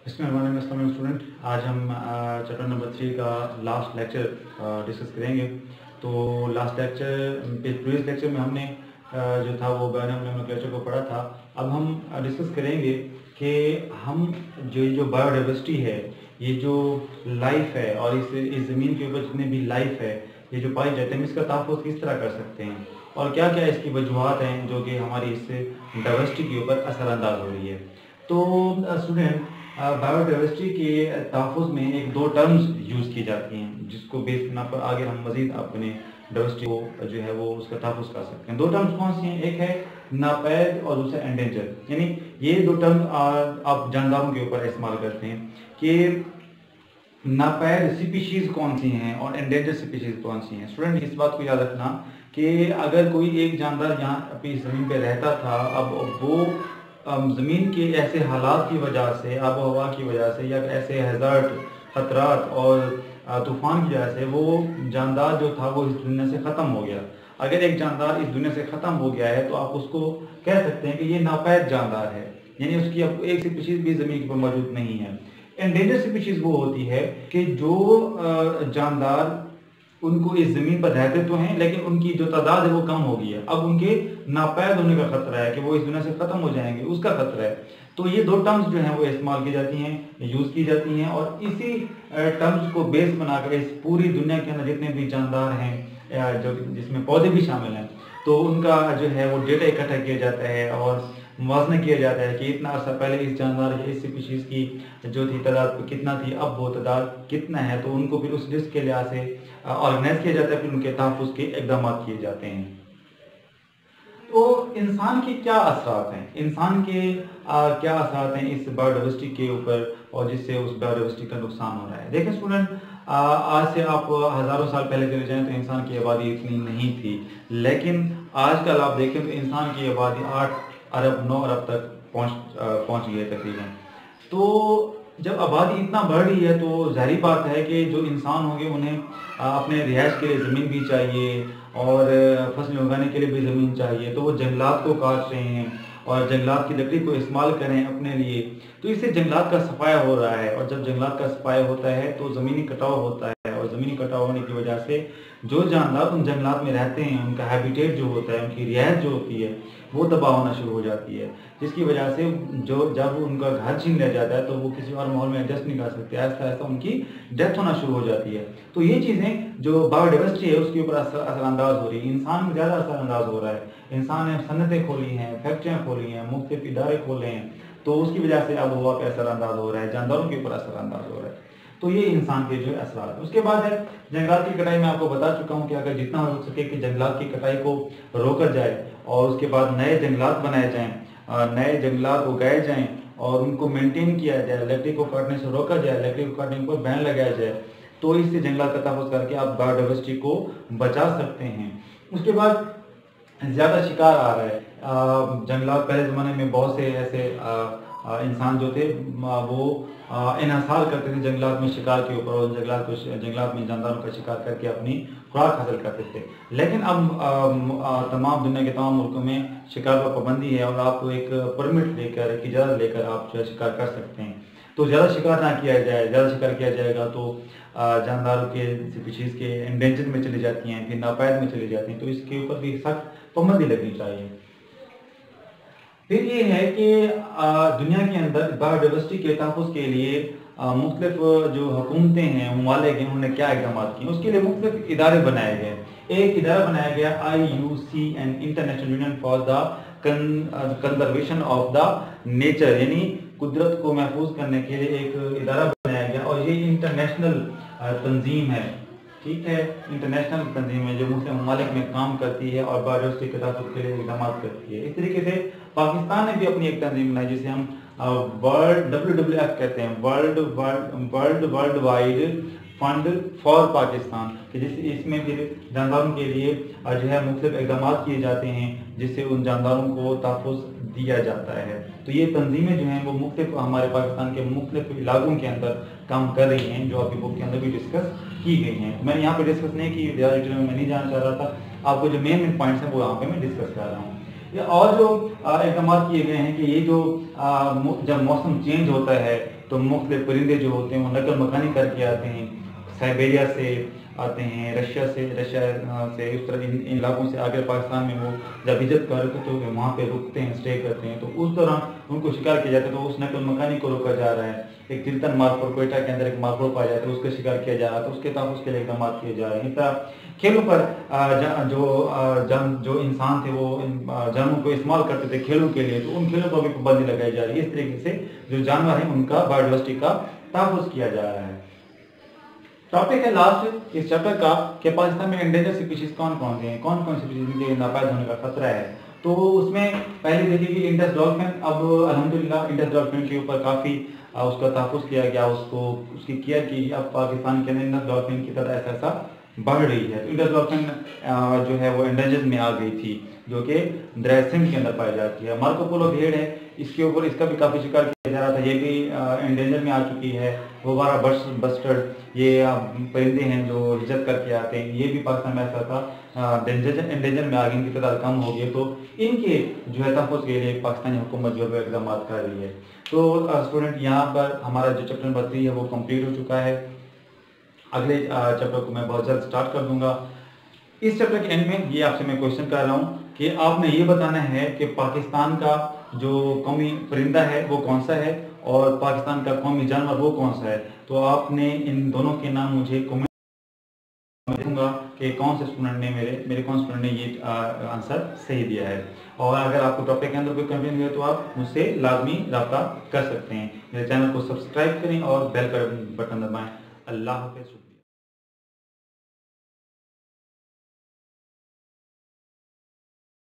Student, आज हम chapter number 3 का लास्ट लेक्चर डिस्कस करेंगे। तो लास्ट लेक्चर प्रीवियस लेक्चर में हमने जो था वो बायोनोमिकलेचर को पढ़ा था। अब हम डिस्कस करेंगे कि हम जो बायोडाइवर्सिटी है, ये जो लाइफ है और इस ज़मीन के ऊपर जितने भी लाइफ है ये जो पाई जाते हैं, इसका तहफ़्फ़ुज़ किस तरह कर सकते हैं और क्या क्या इसकी वजूहत हैं जो कि हमारी इस डाइवर्सिटी के ऊपर असरअंदाज हो रही है। तो स्टूडेंट, बायोडाइवर्सिटी के तहफ़्फ़ुज़ में एक दो टर्म्स यूज़ की जाती हैं जिसको बेस बना पर आगे हम मज़ीद अपने डाइवर्सिटी को जो है वो उसका तहफ़्फ़ुज़ कर सकते हैं। दो टर्म्स कौन सी हैं? एक है नापैद और दूसरा एंडेंजर। यानी ये दो टर्म आप जानदारों के ऊपर इस्तेमाल करते हैं कि नापैद स्पीशीज़ कौन सी हैं और एंडेंजर स्पीशीज़ कौन सी हैं। स्टूडेंट, इस बात को याद रखना कि अगर कोई एक जानदार यहाँ अपनी ज़मीन पे रहता था, अब वो ज़मीन के ऐसे हालात की वजह से, आबो हवा की वजह से या ऐसे हैज़ार्ड ख़तरात और तूफ़ान की वजह से वो जानदार जो था वो इस दुनिया से ख़त्म हो गया। अगर एक जानदार इस दुनिया से ख़त्म हो गया है तो आप उसको कह सकते हैं कि ये नापैद जानदार है, यानी उसकी अब एक स्पीशीज़ भी ज़मीन पर मौजूद नहीं है। एंडेंजर स्पीशीज़ वो होती है कि जो जानदार उनको इस ज़मीन पर रहते तो हैं लेकिन उनकी जो तादाद है वो कम हो गई है, अब उनके नापैद होने का ख़तरा है कि वो इस दुनिया से ख़त्म हो जाएंगे, उसका ख़तरा है। तो ये दो टर्म्स जो हैं वो इस्तेमाल की जाती हैं, यूज़ की जाती हैं और इसी टर्म्स को बेस बनाकर इस पूरी दुनिया के अंदर जितने भी जानदार हैं जो जिसमें पौधे भी शामिल हैं, तो उनका जो है वो डेटा इकट्ठा किया जाता है और मुआवजा किया जाता है कि इतना अर्सा पहले इस जानदार या इस स्पीशीज़ की जो थी तादाद कितना थी, अब वो तादाद कितना है, तो उनको फिर उस लिस्ट के लिहाज से ऑर्गेनाइज किया जाता है, फिर उनके तहफ़्फ़ुज़ के इक़दाम किए जाते हैं। तो इंसान के क्या असरात हैं, इंसान के क्या असरात हैं इस बायोडाइवर्सिटी के ऊपर और जिससे उस बायोडाइवर्सिटी का नुकसान हो रहा है। देखें स्टूडेंट, आज से आप हज़ारों साल पहले चले जाएं तो इंसान की आबादी इतनी नहीं थी, लेकिन आजकल आप देखें तो इंसान की आबादी 8 अरब 9 अरब तक पहुँच गई है तकरीबन। तो जब आबादी इतना बढ़ रही है तो ज़ाहिर बात है कि जो इंसान होंगे उन्हें अपने रिहाइश के लिए ज़मीन भी चाहिए और फसलें उगाने के लिए भी ज़मीन चाहिए, तो वो जंगलात को काट रहे हैं और जंगलात की लकड़ी को इस्तेमाल करें अपने लिए, तो इससे जंगलात का सफाया हो रहा है और जब जंगलात का सफाया होता है तो ज़मीनी कटाव होता है और ज़मीनी कटाव होने की वजह से जो जानदार उन जंगलात में रहते हैं उनका हैबिटेट जो होता है, उनकी रिहाइश जो होती है वो तबाह होना शुरू हो जाती है, जिसकी वजह से जो जब उनका घर छीन लिया जाता है तो वो किसी और माहौल में एडजस्ट नहीं कर सकते, आहिस्ता आहिस्ता उनकी डेथ होना शुरू हो जाती है। तो ये चीज़ें जो बायोडाइवर्सिटी है उसके ऊपर असरअंदाज हो रही है, इंसान में ज़्यादा असरअंदाज हो रहा है। इंसान ने सनतें खोली हैं, फैक्ट्रियाँ खोली हैं, मुख्तलिफ इदारे खोले हैं, तो उसकी वजह से अब हवा पर असरअंदाज हो रहा है, जानदारों के ऊपर असरअंदाज हो रहा है। तो ये इंसान के जो असरात है। उसके बाद है जंगलात की कटाई। मैं आपको बता चुका हूँ कि अगर जितना हो सके कि जंगलात की कटाई को रोका जाए और उसके बाद नए जंगलात बनाए जाएँ, नए जंगलात उगाए जाएँ और उनको मेंटेन किया जाए, लकड़ी को काटने से रोका जाए, लकड़ी को काटने पर बैन लगाया जाए, तो इससे जंगलात का तहफ़्फ़ुज़ करके आप बायोडाइवर्सिटी को बचा सकते हैं। उसके बाद ज़्यादा शिकार आ रहा है। जंगलात पहले ज़माने में बहुत से ऐसे इंसान जो थे वो इन्हिसार करते थे जंगलात में शिकार के ऊपर और जंगलात में जानदारों का शिकार करके अपनी खुराक हासिल करते थे। लेकिन अब तमाम दुनिया के तमाम मुल्कों में शिकार पर पाबंदी है और आप एक परमिट लेकर, एक इजाज़त लेकर आप जो है शिकार कर सकते हैं। तो ज़्यादा शिकार ना किया जाए, ज़्यादा शिकार किया जाएगा तो जानदारों के स्पीशीज़ के एंडेंजर में चली जाती हैं, फिर नापैद में चली जाती हैं, तो इसके ऊपर भी सख्त पाबंदी लगनी चाहिए। फिर ये है कि दुनिया के अंदर बायोडाइवर्सिटी के तहफ़्फ़ुज़ के लिए मुख्तलिफ जो हुकूमतें हैं, ममालिक हैं, उन्होंने क्या इक़दाम किए, उसके लिए मुख्तलिफ इदारे बनाए गए। एक इदारा बनाया गया IUCN, international union for the conservation of the nature, यानी कुदरत को महफूज करने के लिए एक इदारा बनाया गया और ये इंटरनेशनल तंजीम है, ठीक है, इंटरनेशनल तंजीम है जो मुख्तलिफ ममालिक में काम करती है और बायोडाइवर्सिटी के तहफ़्फ़ुज़ के लिए इक़दाम करती है। इस तरीके से पाकिस्तान ने भी अपनी एक तंजीम बनाई जिसे हम वर्ल्ड WWF कहते हैं, world wide fund for Pakistan, कि जिससे इसमें फिर जानदारों के लिए जो है मुख्तलिफ इक़दाम किए जाते हैं जिससे उन जानदारों को तहफ़्फ़ुज़ दिया जाता है। तो ये तंजीमें जो हैं वो मुख्तलिफ हमारे पाकिस्तान के मुख्तलिफ इलाकों के अंदर काम कर रही हैं, जो आपकी बुक के अंदर भी डिस्कस की गई हैं। मैंने यहाँ पे डिस्कस नहीं की, ज़्यादा डिटेल में मैं नहीं जाना चाह रहा था, आपको जो मेन पॉइंट्स हैं वो यहाँ पे मैं डिस्कस कर रहा हूँ। और जो इक़दाम किए गए हैं कि ये जो जब मौसम चेंज होता है تو مختلف پرندے جو ہوتے ہیں وہ نقل مکانی کر کے آتے ہیں، سائبیریا سے آتے ہیں، رشیا سے اس طرح ان علاقوں سے آگے پاکستان میں وہ جب ہجرت کرتے تو وہاں پہ رکتے ہیں، اسٹے کرتے ہیں، تو اس دوران ان کو شکار کیا جاتا ہے، تو اس نقل مکانی کو روکا جا رہا ہے۔ ایک تلتن مارپور کوئٹہ کے اندر ایک مارپور پایا جاتا ہے، اس کا شکار کیا جا رہا ہے، تو اس کے تحفظ کے لیے اقدامات کیے جا رہے ہیں۔ اس طرح کھیلوں پر جو انسان تھے وہ جانوروں کو استعمال کرتے تھے کھیلوں کے لیے، تو ان کھیلوں پر بھی پابندی لگائی جا رہی ہے۔ اس طریقے سے جو جانور ہیں ان کا بایوڈائورسٹی کا تحفظ کیا جا رہا ہے۔ ٹاپک ہے لاسٹ اس چیپٹر کا کہ پاکستان میں انڈینجر اسپیشیز کون کون سے ہیں، کون کون سی اسپیشیز کے ناپید ہونے کا خطرہ ہے۔ تو اس میں پہلے دیکھیے کہ انڈس ڈولفن، اب الحمدللہ انڈس ڈولفن کے اوپر کافی اس کا تحفظ کیا گیا، اس کی کیئر کی، اب پاکستان کے اندر انڈس ڈولفن کی تعداد ایسا بڑھ رہی ہے۔ تو انڈس ڈولفن جو ہے وہ انڈینجر میں آ گئی تھی، جو کہ دریائے سندھ کے اندر پائی جاتی ہے۔ مارکو پولو بھیڑ ہے، اس کے اوپر اس کا بھی کافی شکار کیا جا رہا تھا، یہ بھی انڈینجر میں آ چکی ہے۔ غبارہ بسٹرڈ، یہ پرندے ہیں جو ہجرت کر کے آتے ہیں، یہ بھی پاکستان میں ایسا تھا انڈینجر میں آگے، ان کی تعداد کم ہو گئی، تو ان کے جو ہے تحفظ کے لیے پاکستانی حکومت جو ہے اقدامات کر رہی ہے۔ تو اسٹوڈنٹ یہاں پر ہمارا جو چیپٹر نمبر 3 ہے وہ کمپلیٹ ہو چکا ہے۔ اگلے چیپٹر کو میں بہت جلد سٹارٹ کر دوں گا۔ اس چیپٹر کے اینڈ میں یہ آپ سے میں کوشچن کر رہا ہوں کہ آپ نے یہ بتانا ہے کہ پاکستان کا جو قومی پرندہ ہے وہ کون سا ہے اور پاکستان کا قومی جانور وہ کون سا ہے۔ تو آپ نے ان دونوں کے نام مجھے کمنٹ دوں گا کہ کون سے اسٹوڈنٹ نے میرے کون اسٹوڈنٹ نے یہ آنسر صحیح دیا ہے۔ اور اگر آپ کو ٹاپک کے اندر کوئی کنفیوژن ہے تو آپ مجھ سے لازمی رابطہ کر سکتے ہیں۔ میرے چینل کو سبسکرائب کریں اور بیل کا بٹن دبائیں۔ اللہ حافظ۔